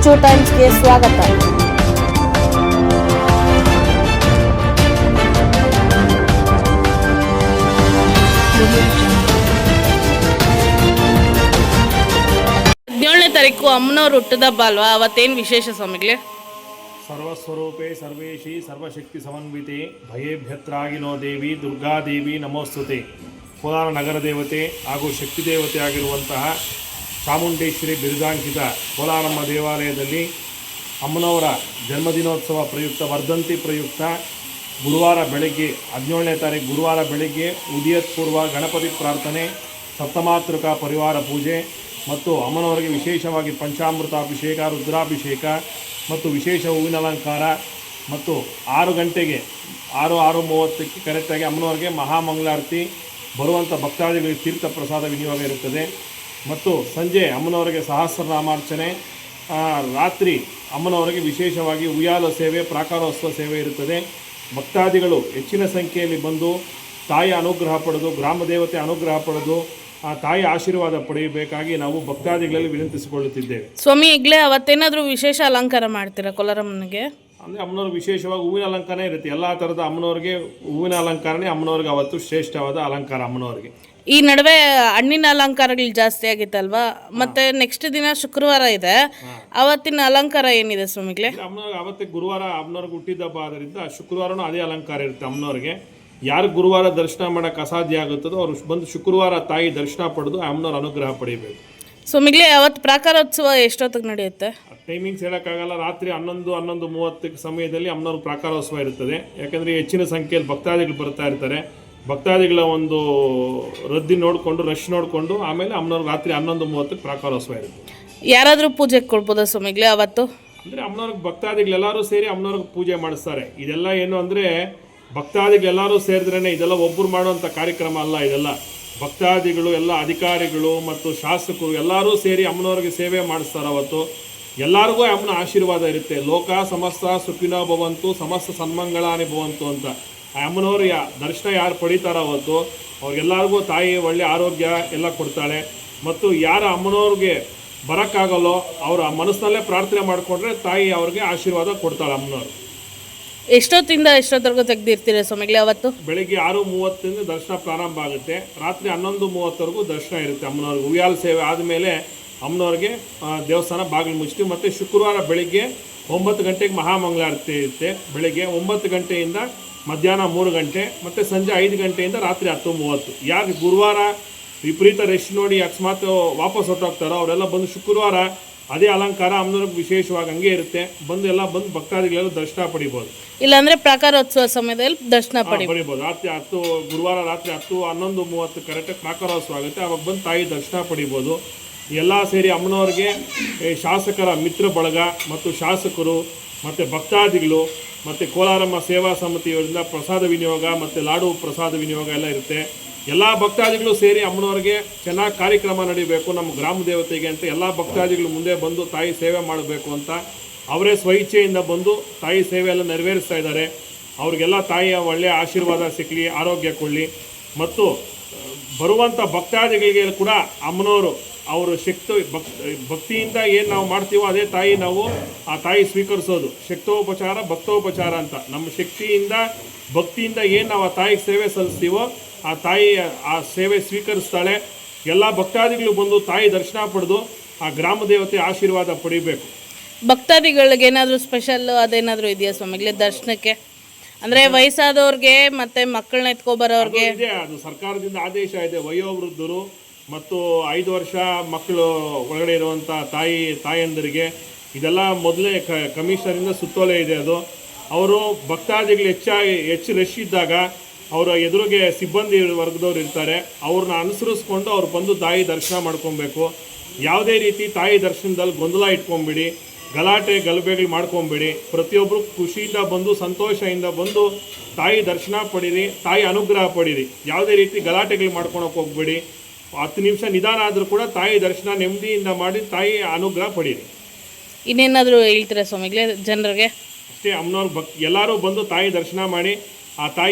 ಕಿಚ್ಚು ಟೈಮ್ಸ್ಗೆ ಸ್ವಾಗತ. ತಾರೀಕು ಅಮ್ಮನವ್ರು ಹುಟ್ಟದ ಹಬ್ಬ ಅಲ್ವಾ? ಅವತ್ತೇನು ವಿಶೇಷ ಸ್ವಾಮಿಗಳೇ? ಸರ್ವಸ್ವರೂಪೇ ಸರ್ವೇಶಿ ಸರ್ವಶಕ್ತಿ ಸಮನ್ವಿತೆ ಭಯೇಭ್ಯತ್ರಾಗಿನೋ ದೇವಿ ದುರ್ಗಾದೇವಿ ನಮೋಸ್ತುತೆ. ಕೋಲಾರ ನಗರ ದೇವತೆ ಹಾಗೂ ಶಕ್ತಿ ದೇವತೆ ಆಗಿರುವಂತಹ ಚಾಮುಂಡೇಶ್ವರಿ ಬಿರುದಾಂಕಿತ ಕೋಲಾರಮ್ಮ ದೇವಾಲಯದಲ್ಲಿ ಅಮ್ಮನವರ ಜನ್ಮದಿನೋತ್ಸವ ಪ್ರಯುಕ್ತ ವರ್ಧಂತಿ ಪ್ರಯುಕ್ತ ಗುರುವಾರ ಬೆಳಗ್ಗೆ 17ನೇ ತಾರೀಕು ಗುರುವಾರ ಬೆಳಗ್ಗೆ ಉದಯತ್ಪೂರ್ವ ಗಣಪತಿ ಪ್ರಾರ್ಥನೆ, ಸಪ್ತಮಾತೃಕ ಪರಿವಾರ ಪೂಜೆ ಮತ್ತು ಅಮ್ಮನವರಿಗೆ ವಿಶೇಷವಾಗಿ ಪಂಚಾಮೃತಾಭಿಷೇಕ, ರುದ್ರಾಭಿಷೇಕ ಮತ್ತು ವಿಶೇಷ ಹೂವಿನ ಅಲಂಕಾರ ಮತ್ತು 6 ಗಂಟೆಗೆ 6:30ಕ್ಕೆ ಕರೆಕ್ಟಾಗಿ ಅಮ್ಮನವರಿಗೆ ಮಹಾಮಂಗಳಾರತಿ, ಬರುವಂಥ ಭಕ್ತಾದಿಗಳಿಗೆ ತೀರ್ಥ ಪ್ರಸಾದ ವಿನಿಯೋಗ ಇರುತ್ತದೆ. ಮತ್ತು ಸಂಜೆ ಅಮ್ಮನವರಿಗೆ ಸಹಸ್ರನಾಮಾರ್ಚನೆ, ರಾತ್ರಿ ಅಮ್ಮನವರಿಗೆ ವಿಶೇಷವಾಗಿ ಉಯ್ಯಾಲ ಸೇವೆ, ಪ್ರಾಕಾರೋತ್ಸವ ಸೇವೆ ಇರುತ್ತದೆ. ಭಕ್ತಾದಿಗಳು ಹೆಚ್ಚಿನ ಸಂಖ್ಯೆಯಲ್ಲಿ ಬಂದು ತಾಯಿಯ ಅನುಗ್ರಹ ಪಡೆದು, ಗ್ರಾಮ ದೇವತೆ ಅನುಗ್ರಹ ಪಡೆದು ಆ ತಾಯಿ ಆಶೀರ್ವಾದ ಪಡೆಯಬೇಕಾಗಿ ನಾವು ಭಕ್ತಾದಿಗಳಲ್ಲಿ ವಿನಂತಿಸಿಕೊಳ್ಳುತ್ತಿದ್ದೇವೆ. ಸ್ವಾಮಿ, ಈಗಲೇ ಅವತ್ತೇನಾದರೂ ವಿಶೇಷ ಅಲಂಕಾರ ಮಾಡ್ತೀರಾ ಕೋಲಾರಮ್ಮನಿಗೆ? ಅಂದರೆ ಅಮ್ಮನವ್ರಿಗೆ ವಿಶೇಷವಾಗಿ ಹೂವಿನ ಅಲಂಕಾರ ಇರುತ್ತೆ. ಎಲ್ಲ ಥರದ ಅಮ್ಮನವ್ರಿಗೆ ಹೂವಿನ ಅಲಂಕಾರನೇ ಅಮ್ಮನವ್ರಿಗೆ ಅವತ್ತು ಶ್ರೇಷ್ಠವಾದ ಅಲಂಕಾರ ಅಮ್ಮನವ್ರಿಗೆ. ಈ ನಡುವೆ ಹಣ್ಣಿನ ಅಲಂಕಾರಗಳು ಜಾಸ್ತಿ ಆಗಿತ್ತಲ್ವಾ? ಮತ್ತೆ ನೆಕ್ಸ್ಟ್ ದಿನ ಶುಕ್ರವಾರ ಇದೆ, ಅವತ್ತಿನ ಅಲಂಕಾರ ಏನಿದೆ ಸ್ವಾಮಿಗಳೇ? ಅಮ್ಮನವ್ರಿಗೆ ಅವತ್ತಿಗೆ ಗುರುವಾರ ಅಮ್ಮನವ್ರಿಗೆ ಹುಟ್ಟಿದ ಹಬ್ಬ ಆದ್ದರಿಂದ ಶುಕ್ರವಾರನೂ ಅದೇ ಅಲಂಕಾರ ಇರುತ್ತೆ ಅಮ್ಮನವ್ರಿಗೆ. ಯಾರು ಗುರುವಾರ ದರ್ಶನ ಮಾಡೋಕ್ಕೆ ಅಸಾಧ್ಯ ಆಗುತ್ತದೋ ಅವರು ಬಂದು ಶುಕ್ರವಾರ ತಾಯಿ ದರ್ಶನ ಪಡೆದು ಅಮ್ಮನವ್ರ ಅನುಗ್ರಹ ಪಡೆಯಬೇಕು. ಸ್ವಾಮಿಗಳೇ, ಅವತ್ತು ಪ್ರಾಕಾರೋತ್ಸವ ಎಷ್ಟೊತ್ತಿಗೆ ನಡೆಯುತ್ತೆ? ಟೈಮಿಂಗ್ಸ್ ಹೇಳೋಕ್ಕಾಗಲ್ಲ. ರಾತ್ರಿ 11:30 ಸಮಯದಲ್ಲಿ ಅಮ್ಮನವ್ರ ಪ್ರಾಕಾರೋತ್ಸವ ಇರುತ್ತದೆ. ಯಾಕಂದರೆ ಹೆಚ್ಚಿನ ಸಂಖ್ಯೆಯಲ್ಲಿ ಭಕ್ತಾದಿಗಳು ಬರ್ತಾ ಇರ್ತಾರೆ. ಭಕ್ತಾದಿಗಳ ಒಂದು ರದ್ದಿ ನೋಡಿಕೊಂಡು, ರಶ್ ನೋಡಿಕೊಂಡು ಆಮೇಲೆ ಅಮ್ಮನವ್ರ ರಾತ್ರಿ 11:30ಕ್ಕೆ ಪ್ರಾಕಾರೋತ್ಸವ ಇರುತ್ತೆ. ಯಾರಾದರೂ ಪೂಜೆಗೆ ಕೊಡ್ಬೋದಾ ಸ್ವಾಮಿಗಳೇ ಅವತ್ತು? ಅಂದರೆ ಅಮ್ಮನವ್ರಿಗೆ ಭಕ್ತಾದಿಗಳೆಲ್ಲರೂ ಸೇರಿ ಅಮ್ಮನವ್ರಿಗೆ ಪೂಜೆ ಮಾಡಿಸ್ತಾರೆ. ಇದೆಲ್ಲ ಏನು ಅಂದರೆ ಭಕ್ತಾದಿಗಳೆಲ್ಲರೂ ಸೇರಿದ್ರೇ ಇದೆಲ್ಲ ಒಬ್ಬರು ಮಾಡುವಂಥ ಕಾರ್ಯಕ್ರಮ ಅಲ್ಲ. ಇದೆಲ್ಲ ಭಕ್ತಾದಿಗಳು, ಎಲ್ಲ ಅಧಿಕಾರಿಗಳು ಮತ್ತು ಶಾಸಕರು ಎಲ್ಲರೂ ಸೇರಿ ಅಮ್ಮನವ್ರಿಗೆ ಸೇವೆ ಮಾಡಿಸ್ತಾರೆ. ಅವತ್ತು ಎಲ್ಲರಿಗೂ ಅಮ್ಮನ ಆಶೀರ್ವಾದ ಇರುತ್ತೆ. ಲೋಕ ಸಮಸ್ತ ಸುಖಿನೋ ಭವಂತು, ಸಮಸ್ತ ಸನ್ಮಂಗಳಾನಿ ಭವಂತು ಅಂತ. ಆ ಅಮ್ಮನವರು ದರ್ಶನ ಯಾರು ಪಡಿತಾರೋ ಅವತ್ತು ಅವ್ರಿಗೆಲ್ಲರಿಗೂ ತಾಯಿ ಒಳ್ಳೆಯ ಆರೋಗ್ಯ ಎಲ್ಲ ಕೊಡ್ತಾಳೆ. ಮತ್ತು ಯಾರು ಅಮ್ಮನವ್ರಿಗೆ ಬರೋಕ್ಕಾಗಲ್ಲೋ ಅವರ ಮನಸ್ಸಿನಲ್ಲೇ ಪ್ರಾರ್ಥನೆ ಮಾಡಿಕೊಂಡ್ರೆ ತಾಯಿ ಅವ್ರಿಗೆ ಆಶೀರ್ವಾದ ಕೊಡ್ತಾಳೆ ಅಮ್ಮನವರು. ಎಷ್ಟೊತ್ತಿಂದ ಎಷ್ಟೊತ್ತರೆಗೂ ತೆಗೆದಿರ್ತೀರ ಸ್ವಾಮಿಗಳೇ ಅವತ್ತು? ಬೆಳಿಗ್ಗೆ 6:30 ದರ್ಶನ ಪ್ರಾರಂಭ ಆಗುತ್ತೆ. ರಾತ್ರಿ 11:30ವರೆಗೂ ದರ್ಶನ ಇರುತ್ತೆ ಅಮ್ಮನವ್ರಿಗೆ. ಉಯ್ಯಾಲ ಸೇವೆ ಆದಮೇಲೆ ಅಮ್ಮನವ್ರಿಗೆ ದೇವಸ್ಥಾನ ಬಾಗಿಲು ಮುಚ್ತೀವಿ. ಮತ್ತು ಶುಕ್ರವಾರ ಬೆಳಿಗ್ಗೆ 9 ಗಂಟೆಗೆ ಮಹಾಮಂಗಳಾರತಿ ಇರುತ್ತೆ. ಬೆಳಿಗ್ಗೆ 9 ಗಂಟೆಯಿಂದ ಮಧ್ಯಾಹ್ನ 3 ಗಂಟೆ ಮತ್ತು ಸಂಜೆ 5 ಗಂಟೆಯಿಂದ ರಾತ್ರಿ 10:30. ಯಾರು ಗುರುವಾರ ವಿಪರೀತ ರಶ್ ನೋಡಿ ಅಕಸ್ಮಾತ್ ವಾಪಸ್ ಹೊರಟೋಗ್ತಾರೋ ಅವರೆಲ್ಲ ಬಂದು ಶುಕ್ರವಾರ ಅದೇ ಅಲಂಕಾರ ಅಮ್ಮನವ್ರಿಗೆ ವಿಶೇಷವಾಗಿ ಹಂಗೆ ಇರುತ್ತೆ. ಬಂದು ಭಕ್ತಾದಿಗಳೆಲ್ಲ ದರ್ಶನ ಪಡಿಬೋದು. ಇಲ್ಲಾಂದರೆ ಪ್ರಾಕಾರೋತ್ಸವ ಸಮಯದಲ್ಲಿ ದರ್ಶನ ಪಡಿಬೋದು. ರಾತ್ರಿ 10 ಗುರುವಾರ ರಾತ್ರಿ 11:30 ಕರೆಕ್ಟಾಗಿ ಪ್ರಾಕಾರೋತ್ಸವ ಆಗುತ್ತೆ. ಅವಾಗ ಬಂದು ತಾಯಿ ದರ್ಶನ ಪಡಿಬೋದು. ಎಲ್ಲ ಸೇರಿ ಅಮ್ಮನವ್ರಿಗೆ ಶಾಸಕರ ಮಿತ್ರ ಬಳಗ ಮತ್ತು ಶಾಸಕರು ಮತ್ತು ಭಕ್ತಾದಿಗಳು ಮತ್ತು ಕೋಲಾರಮ್ಮ ಸೇವಾ ಸಮಿತಿಯವರಿಂದ ಪ್ರಸಾದ ವಿನಿಯೋಗ ಮತ್ತು ಲಾಡು ಪ್ರಸಾದ ವಿನಿಯೋಗ ಎಲ್ಲ ಇರುತ್ತೆ. ಎಲ್ಲ ಭಕ್ತಾದಿಗಳು ಸೇರಿ ಅಮ್ಮನವ್ರಿಗೆ ಚೆನ್ನಾಗಿ ಕಾರ್ಯಕ್ರಮ ನಡೀಬೇಕು ನಮ್ಮ ಗ್ರಾಮ ದೇವತೆಗೆ ಅಂತ ಎಲ್ಲ ಭಕ್ತಾದಿಗಳು ಮುಂದೆ ಬಂದು ತಾಯಿ ಸೇವೆ ಮಾಡಬೇಕು ಅಂತ ಅವರೇ ಸ್ವಇಚ್ಛೆಯಿಂದ ಬಂದು ತಾಯಿ ಸೇವೆಯೆಲ್ಲ ನೆರವೇರಿಸ್ತಾ ಇದ್ದಾರೆ. ಅವ್ರಿಗೆಲ್ಲ ತಾಯಿಯ ಒಳ್ಳೆಯ ಆಶೀರ್ವಾದ ಸಿಕ್ಕಲಿ, ಆರೋಗ್ಯ ಕೊಡಲಿ. ಮತ್ತು ಬರುವಂಥ ಭಕ್ತಾದಿಗಳಿಗೆ ಕೂಡ ಅಮ್ಮನವರು ಅವರು ಭಕ್ತಿಯಿಂದ ಏನು ನಾವು ಮಾಡ್ತೀವೋ ಅದೇ ತಾಯಿ ನಾವು ಆ ತಾಯಿ ಸ್ವೀಕರಿಸೋದು. ಶಕ್ತೋಪಚಾರ ಭಕ್ತೋಪಚಾರ ಅಂತ ನಮ್ಮ ಶಕ್ತಿಯಿಂದ ಭಕ್ತಿಯಿಂದ ಏನು ನಾವು ಆ ತಾಯಿಗೆ ಸೇವೆ ಸಲ್ಲಿಸ್ತೀವೋ ಆ ತಾಯಿ ಆ ಸೇವೆ ಸ್ವೀಕರಿಸ್ತಾಳೆ. ಎಲ್ಲ ಭಕ್ತಾದಿಗಳು ಬಂದು ತಾಯಿ ದರ್ಶನ ಪಡೆದು ಆ ಗ್ರಾಮ ದೇವತೆ ಆಶೀರ್ವಾದ ಪಡಿಬೇಕು. ಭಕ್ತಾದಿಗಳಿಗೆ ಏನಾದರೂ ಸ್ಪೆಷಲ್ ಅದೇನಾದರೂ ಇದೆಯಾ ಸ್ವಾಮಿಗಳೇ ದರ್ಶನಕ್ಕೆ? ಅಂದರೆ ವಯಸ್ಸಾದವ್ರಿಗೆ ಮತ್ತು ಮಕ್ಕಳನ್ನ ಎತ್ಕೊಬರೋರಿಗೆ ಇದೆ. ಅದು ಸರ್ಕಾರದಿಂದ ಆದೇಶ ಇದೆ. ವಯೋವೃದ್ಧರು ಮತ್ತು 5 ವರ್ಷ ಮಕ್ಕಳು ಒಳಗಡೆ ಇರುವಂಥ ತಾಯಂದರಿಗೆ ಇದೆಲ್ಲ ಮೊದಲೇ ಕಮಿಷನರಿಂದ ಸುತ್ತೋಲೆ ಇದೆ. ಅದು ಅವರು ಭಕ್ತಾದಿಗಳು ಹೆಚ್ಚು ರಶ್ ಇದ್ದಾಗ ಅವರ ಎದುರಿಗೆ ಸಿಬ್ಬಂದಿ ವರ್ಗದವ್ರು ಇರ್ತಾರೆ. ಅವ್ರನ್ನ ಅನುಸರಿಸ್ಕೊಂಡು ಅವ್ರು ಬಂದು ತಾಯಿ ದರ್ಶನ ಮಾಡ್ಕೊಬೇಕು. ಯಾವುದೇ ರೀತಿ ತಾಯಿ ದರ್ಶನದಲ್ಲಿ ಗೊಂದಲ ಇಟ್ಕೊಂಬಿಡಿ, ಗಲಾಟೆ ಗಲಭೆಗಳು ಮಾಡ್ಕೊಬೇಡಿ. ಪ್ರತಿಯೊಬ್ಬರು ಖುಷಿಯಿಂದ ಬಂದು ಸಂತೋಷದಿಂದ ಬಂದು ತಾಯಿ ದರ್ಶನ ಪಡೀರಿ, ತಾಯಿ ಅನುಗ್ರಹ ಪಡೀರಿ. ಯಾವುದೇ ರೀತಿ ಗಲಾಟೆಗಳು ಮಾಡ್ಕೊಳಕ್ಕೆ ಹೋಗ್ಬೇಡಿ. 10 ನಿಮಿಷ ನಿಧಾನ ಆದರೂ ಕೂಡ ತಾಯಿ ದರ್ಶನ ನೆಮ್ಮದಿಯಿಂದ ಮಾಡಿ ತಾಯಿ ಅನುಗ್ರಹ ಪಡೀರಿ. ಇನ್ನೇನಾದರೂ ಹೇಳ್ತೀರಾ ಸ್ವಾಮಿಗಳೇ ಜನರಿಗೆ? ಅಷ್ಟೇ. ಅಮ್ಮನವ್ರು ಎಲ್ಲರೂ ಬಂದು ತಾಯಿ ದರ್ಶನ ಮಾಡಿ ಆ ತಾಯಿ